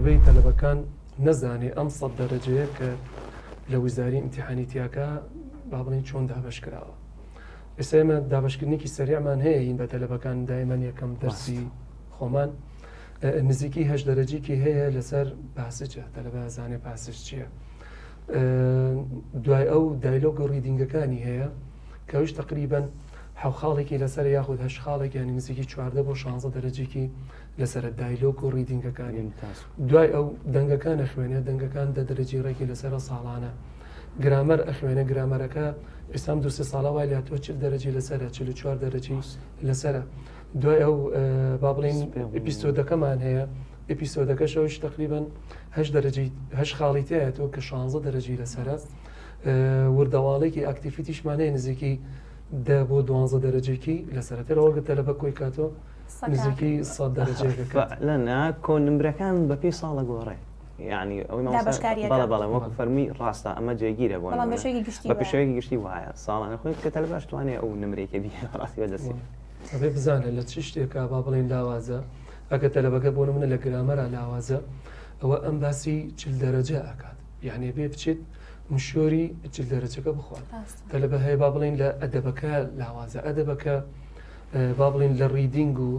زۆربەی تەلەبەکان نەزانێ ئەم 100 دەرەجەیە کە لە ویزاری ئیمتیحانی تیاکە با بڵێن چۆن دابش کراوە. ئێستا ئێمە دابشکردنێکی سەریعمان هەیە هین بە تەلەبەکان دایمان یەکەم دەرسی خۆمان نزیکی 8 دەرەجێکی هەیە لەسەر پاسجە تەلەبە زانێ پاسج چییە. دوای ئەو دایلۆگ و ڕیدینگەکانی هەیە کەویش تقریبەن حەوخاڵێکی لەسەر یاخود هەش خاڵێک ینی نزیکی 14 بۆ 16 دەرەجێکی لەسەر دایلۆگ و ڕیدینگەکانی. دوای ئەو دەنگەکان ئەخوێنێ دەنگەکان 10 دەرەجی ڕێکی لەسەر ساڵانە. گرامەر ئەخوێنە گرامەرەکە ئێستام 2 ساڵە وای لاتۆ 40 دەرەجی لەسەرە 44 دەرەجی لەسەرە. دوای ئەو با بڵین ئپیسۆدەکەمان هەیە ئپیسۆدەکەشەوەش تقریبەن 8 خاڵی تایەتەوە کە 16 دەرەجی لەسەرە. وردەواڵێکی ئاکتیڤیتیشمان هەیە نزیکی 10 بۆ 12 دەرەجێکی لەسەرەوەگە تەلەبە کۆی کاتۆ نزیکی 100 دەرەجێکەکە لەنا کۆنمبرەکان بەپی ساڵە گۆڕێ یعنی بەڵێ وەکو فەرمی ڕاستە ئەمە جێگیرە بۆ بە پێشەوەیەکی گشتی وایە ساڵانە خۆی کە تەلەبەش توانێت ئەو نمرێکە دی ڕاستی بەدەستی ئەبێ بزانێت لە چ شتێکە با بڵێن لاوازە ئەگە تەلەبەکە بۆ نمونە لە گرامەرە لاوازە ئەوە ئەم باسی 40 دەرەجە ئەکات یعنی بێ بچێت مشۆری 40 دەرەجەکە بخوات تەلەبە هەیە با بڵێن لە ئەدەبەکە لاوازە ئەدەبەکە با بڵێن لە ڕیدینگ و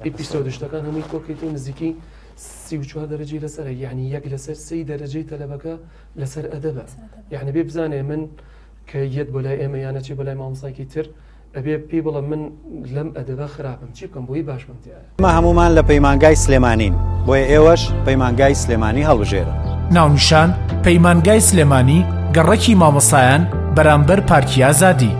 ئپیسۆدشتەکان هەمووی کۆکێتی نزیکی 34 دەرەجی لەسەر یعنی یەک لەسەر 3 دەرەجەی تەلەبەکە لەسەر ئەدەبە یعنی بێ بزانێ من کە یەت بۆ لای ئێمە یانەچی بۆ لای مامۆستایەکی تر ئەبێ پێی بڵێ من لەم ئەدەبە خراپم چی بکەم بۆی باش بمتیایە ئێمە هەمومان لە پەیمانگای سلێمانین بۆیە ئێوەش پەیمانگای سلێمانی هەڵبژێرن ناونیشان پەیمانگای سلێمانی گەڕەکی مامۆسایان بەرامبەر پارکی ئازادی